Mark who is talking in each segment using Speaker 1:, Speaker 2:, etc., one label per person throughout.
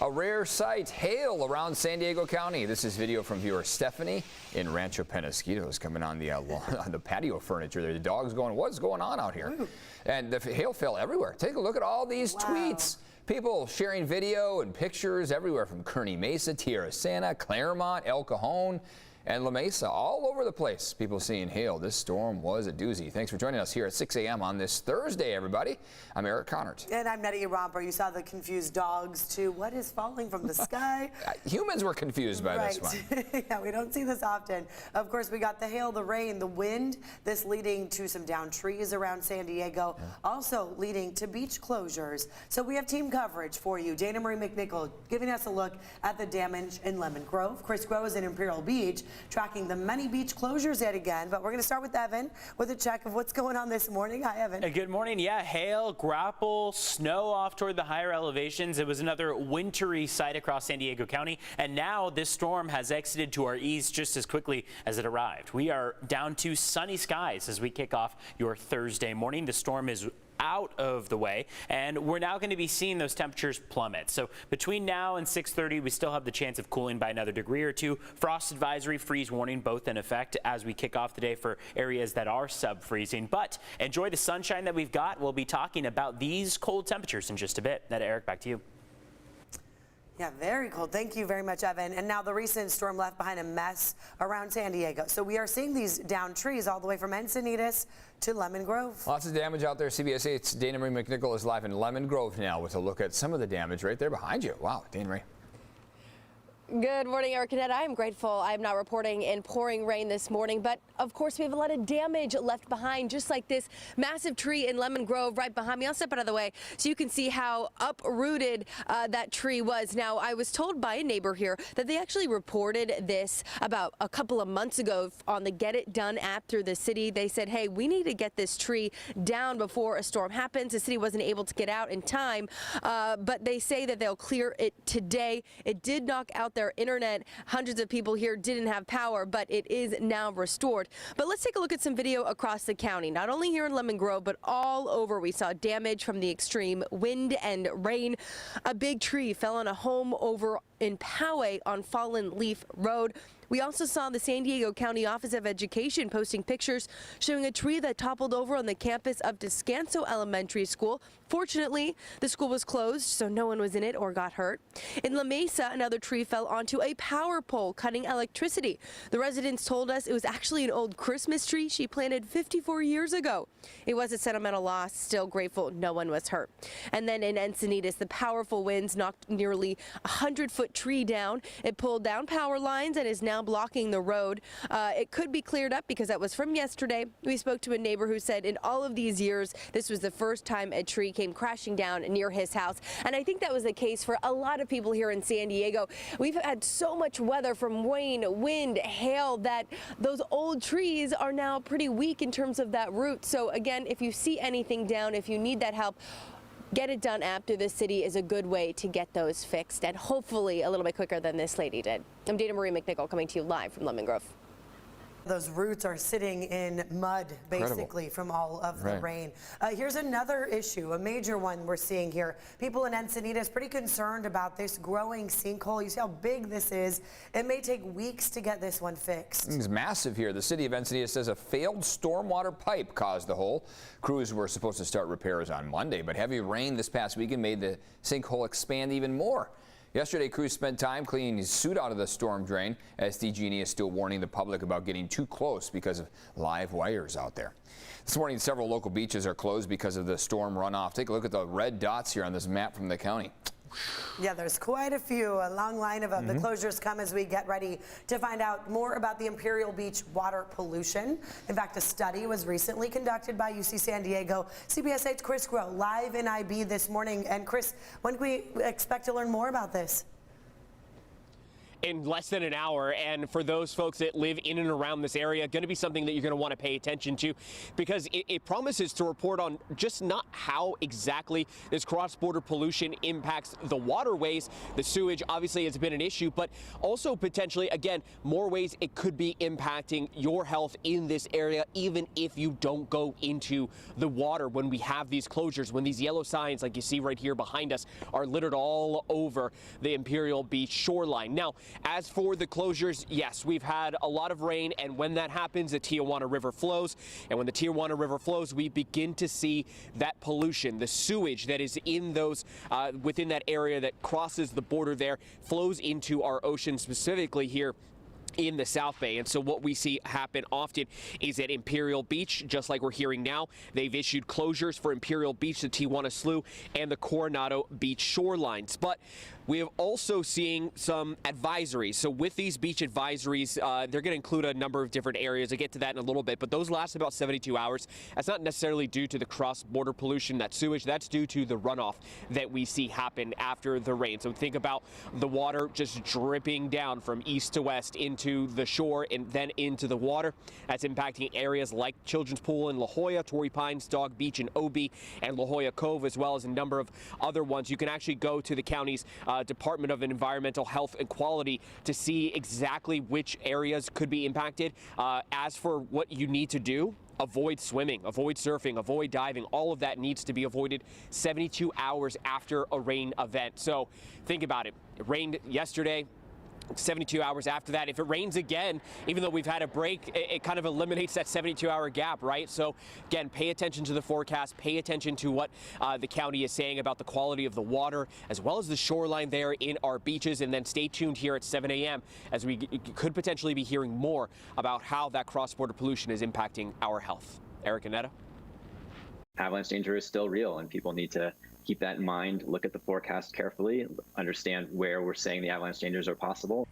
Speaker 1: A rare sight, hail around San Diego County. This is video from viewer Stephanie in Rancho Penasquitos coming on the on the patio furniture there. The dog's going, what's going on out here? Ooh. And the hail fell everywhere. Take a look at all these tweets. People sharing video and pictures everywhere from Kearney Mesa, Tierra Santa, Claremont, El Cajon, and La Mesa, all over the place. People seeing hail. This storm was a doozy. Thanks for joining us here at 6 a.m. on this Thursday, everybody. I'm Eric Connert.
Speaker 2: And I'm Nettie Romper. You saw the confused dogs, too. What is falling from the sky?
Speaker 1: Humans were confused by this one.
Speaker 2: Yeah, we don't see this often. Of course, we got the hail, the rain, the wind, this leading to some downed trees around San Diego, also leading to beach closures. So we have team coverage for you. Dana Marie McNichol giving us a look at the damage in Lemon Grove. Chris Groves in Imperial Beach, tracking the many beach closures yet again. But we're going to start with Evan with a check of what's going on this morning. Hi, Evan.
Speaker 3: Good morning. Yeah, hail, grapple, snow off toward the higher elevations. It was another wintry sight across San Diego County. And now this storm has exited to our east just as quickly as it arrived. We are down to sunny skies as we kick off your Thursday morning. The storm is out of the way, and we're now going to be seeing those temperatures plummet. So between now and 6:30, we still have the chance of cooling by another degree or two. Frost advisory, freeze warning, both in effect as we kick off the day for areas that are sub-freezing. But enjoy the sunshine that we've got. We'll be talking about these cold temperatures in just a bit. Eric, back to you.
Speaker 2: Yeah, very cold. Thank you very much, Evan. And now the recent storm left behind a mess around San Diego. So we are seeing these downed trees all the way from Encinitas to Lemon Grove.
Speaker 1: Lots of damage out there. CBS 8's Dana Marie McNichol is live in Lemon Grove now with a look at some of the damage right there behind you. Wow, Dana Marie.
Speaker 4: Good morning, Eric and Ed. I am grateful I am not reporting in pouring rain this morning, but of course we have a lot of damage left behind, just like this massive tree in Lemon Grove right behind me. I'll step out of the way so you can see how uprooted that tree was. Now, I was told by a neighbor here that they actually reported this about a couple of months ago on the Get It Done app through the city. They said, hey, we need to get this tree down before a storm happens. The city wasn't able to get out in time, but they say that they'll clear it today. It did knock out their internet. Hundreds of people here didn't have power, but it is now restored. But let's take a look at some video across the county. Not only here in Lemon Grove, but all over. We saw damage from the extreme wind and rain. A big tree fell on a home over in Poway on Fallen Leaf Road. We also saw the San Diego County Office of Education posting pictures showing a tree that toppled over on the campus of Descanso Elementary School. Fortunately, the school was closed, so no one was in it or got hurt. In La Mesa, another tree fell onto a power pole, cutting electricity. The residents told us it was actually an old Christmas tree she planted 54 years ago. It was a sentimental loss. Still grateful no one was hurt. And then in Encinitas, the powerful winds knocked nearly a 100-foot tree down. It pulled down power lines and is now blocking the road. It could be cleared up because that was from yesterday. We spoke to a neighbor who said in all of these years, this was the first time a tree came crashing down near his house. And I think that was the case for a lot of people here in San Diego. We've had so much weather from rain, wind, hail that those old trees are now pretty weak in terms of that root. So again, if you see anything down, if you need that help, Get It Done app through the city is a good way to get those fixed, and hopefully a little bit quicker than this lady did. I'm Dana Marie McNichol coming to you live from Lemon Grove.
Speaker 2: Those roots are sitting in mud, basically, from all of the rain. Here's another issue, a major one we're seeing here. People in Encinitas pretty concerned about this growing sinkhole. You see how big this is. It may take weeks to get this one fixed.
Speaker 1: It's massive here. The city of Encinitas says a failed stormwater pipe caused the hole. Crews were supposed to start repairs on Monday, but heavy rain this past weekend made the sinkhole expand even more. Yesterday, crews spent time cleaning his suit out of the storm drain. SDG&E is still warning the public about getting too close because of live wires out there. This morning, several local beaches are closed because of the storm runoff. Take a look at the red dots here on this map from the county.
Speaker 2: Yeah, there's quite a few. A long line of the closures come as we get ready to find out more about the Imperial Beach water pollution. In fact, a study was recently conducted by UC San Diego. CBS 8's Chris Groves live in IB this morning. And Chris, when can we expect to learn more about this?
Speaker 5: in less than an hour. And for those folks that live in and around this area, going to be something that you're going to want to pay attention to, because it promises to report on just not how exactly this cross-border pollution impacts the waterways. The sewage obviously has been an issue, but also potentially, again, more ways it could be impacting your health in this area, even if you don't go into the water when we have these closures, when these yellow signs like you see right here behind us are littered all over the Imperial Beach shoreline. Now, as for the closures, yes, we've had a lot of rain, and when that happens, the Tijuana River flows, and when the Tijuana River flows, we begin to see that pollution, the sewage that is in those within that area that crosses the border there, flows into our ocean, specifically here in the South Bay. And so what we see happen often is at Imperial Beach, just like we're hearing now, they've issued closures for Imperial Beach, the Tijuana Slough, and the Coronado Beach shorelines. But we have also seen some advisories. So with these beach advisories, they're going to include a number of different areas. I'll get to that in a little bit, but those last about 72 hours. That's not necessarily due to the cross-border pollution, that sewage. That's due to the runoff that we see happen after the rain. So think about the water just dripping down from east to west into the shore and then into the water. That's impacting areas like Children's Pool in La Jolla, Torrey Pines, Dog Beach in OB, and La Jolla Cove, as well as a number of other ones. You can actually go to the county's Department of Environmental Health and Quality to see exactly which areas could be impacted. As for what you need to do, avoid swimming, avoid surfing, avoid diving. All of that needs to be avoided 72 hours after a rain event. So think about it. It rained yesterday. 72 hours after that, if it rains again, even though we've had a break, it kind of eliminates that 72-hour gap, right? So again, pay attention to the forecast, pay attention to what the county is saying about the quality of the water, as well as the shoreline there in our beaches, and then stay tuned here at 7 a.m. as we could potentially be hearing more about how that cross-border pollution is impacting our health. Eric and Netta?
Speaker 6: Avalanche danger is still real, and people need to keep that in mind, look at the forecast carefully, understand where we're saying the avalanche dangers are possible.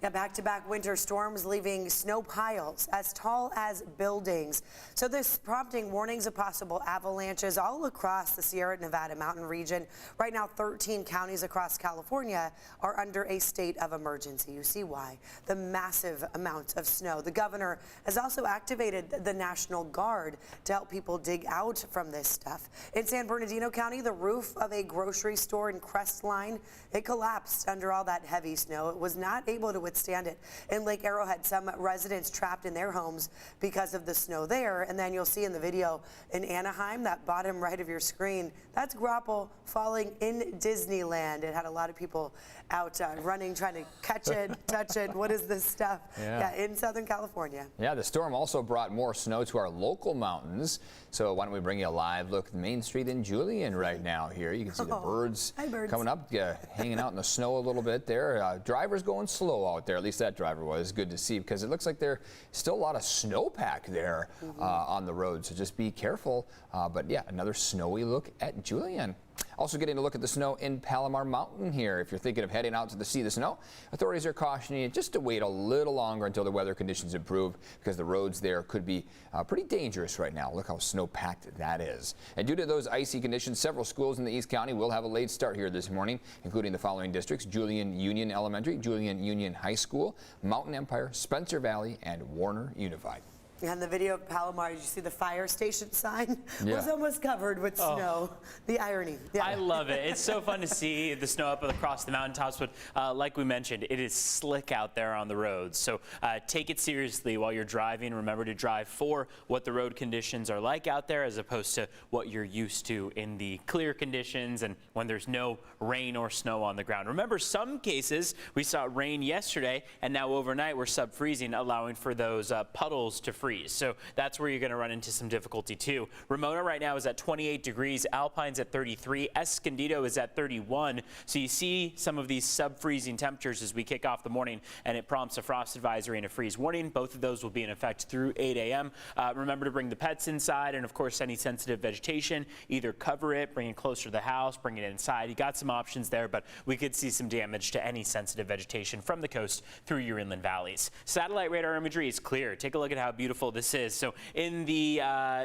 Speaker 2: Yeah, back-to-back winter storms leaving snow piles as tall as buildings. So this prompting warnings of possible avalanches all across the Sierra Nevada mountain region. Right now, 13 counties across California are under a state of emergency. You see why. The massive amount of snow. The governor has also activated the National Guard to help people dig out from this stuff. In San Bernardino County, the roof of a grocery store in Crestline, it collapsed under all that heavy snow. It was not able to withstand it. In Lake Arrowhead, some residents trapped in their homes because of the snow there. And then you'll see in the video in Anaheim, that bottom right of your screen, that's grapple falling in Disneyland. It had a lot of people out running, trying to catch it, touch it. What is this stuff? Yeah, in Southern California.
Speaker 1: Yeah, the storm also brought more snow to our local mountains. So why don't we bring you a live look at Main Street in Julian right now here. You can see the birds, coming up, hanging out in the snow a little bit there. Drivers going slow out there. At least that driver was. Good to see, because it looks like there's still a lot of snowpack there on the road. So just be careful. But yeah, another snowy look at Julian. Also getting a look at the snow in Palomar Mountain here. If you're thinking of heading out to see the snow, authorities are cautioning you just to wait a little longer until the weather conditions improve, because the roads there could be pretty dangerous right now. Look how snow-packed that is. And due to those icy conditions, several schools in the East County will have a late start here this morning, including the following districts: Julian Union Elementary, Julian Union High School, Mountain Empire, Spencer Valley, and Warner Unified.
Speaker 2: And the video of Palomar, did you see the fire station sign? Yeah. Was almost covered with snow. The irony. Yeah.
Speaker 3: I love it. It's so fun to see the snow up across the mountaintops, but like we mentioned, it is slick out there on the roads. So take it seriously while you're driving. Remember to drive for what the road conditions are like out there, as opposed to what you're used to in the clear conditions and when there's no rain or snow on the ground. Remember, some cases we saw rain yesterday, and now overnight we're sub-freezing, allowing for those puddles to freeze. So that's where you're going to run into some difficulty too. Ramona right now is at 28 degrees, Alpine's at 33, Escondido is at 31. So you see some of these sub-freezing temperatures as we kick off the morning, and it prompts a frost advisory and a freeze warning. Both of those will be in effect through 8 a.m. Remember to bring the pets inside, and of course any sensitive vegetation, either cover it, bring it closer to the house, bring it inside. You got some options there, but we could see some damage to any sensitive vegetation from the coast through your inland valleys. Satellite radar imagery is clear. Take a look at how beautiful this is. So in the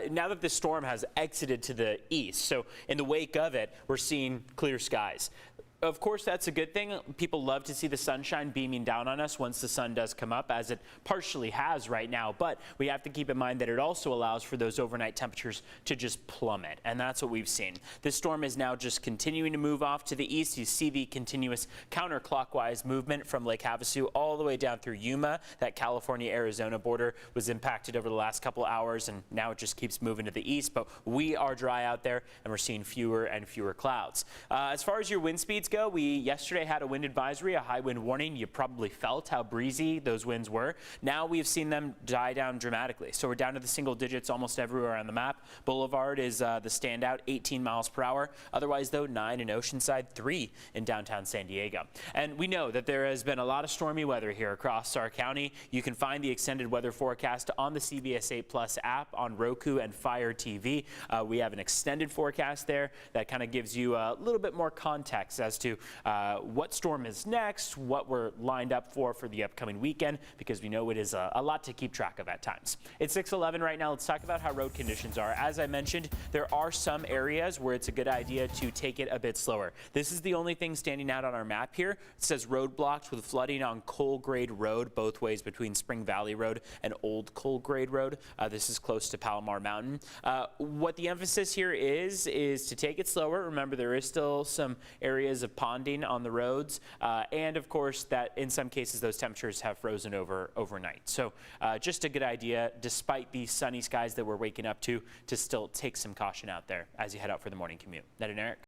Speaker 3: now that the storm has exited to the east, so in the wake of it, we're seeing clear skies. Of course, that's a good thing. People love to see the sunshine beaming down on us once the sun does come up, as it partially has right now. But we have to keep in mind that it also allows for those overnight temperatures to just plummet, and that's what we've seen. This storm is now just continuing to move off to the east. You see the continuous counterclockwise movement from Lake Havasu all the way down through Yuma. That California-Arizona border was impacted over the last couple hours, and now it just keeps moving to the east. But we are dry out there, and we're seeing fewer and fewer clouds. As far as your wind speeds go, we yesterday had a wind advisory, a high wind warning. You probably felt how breezy those winds were. Now we've seen them die down dramatically. So we're down to the single digits almost everywhere on the map. Boulevard is the standout, 18 miles per hour. Otherwise, though, 9 in Oceanside, 3 in downtown San Diego. And we know that there has been a lot of stormy weather here across our county. You can find the extended weather forecast on the CBS 8 Plus app on Roku and Fire TV. We have an extended forecast there that kind of gives you a little bit more context as to what storm is next, what we're lined up for the upcoming weekend, because we know it is a lot to keep track of at times. It's 6:11 right now. Let's talk about how road conditions are. As I mentioned, there are some areas where it's a good idea to take it a bit slower. This is the only thing standing out on our map here. It says roadblocks with flooding on Colgrade Road, both ways between Spring Valley Road and Old Colgrade Road. This is close to Palomar Mountain. What the emphasis here is to take it slower. Remember, there is still some areas of ponding on the roads, and of course that in some cases those temperatures have frozen over overnight. So just a good idea, despite these sunny skies that we're waking up to still take some caution out there as you head out for the morning commute. Ned and Eric.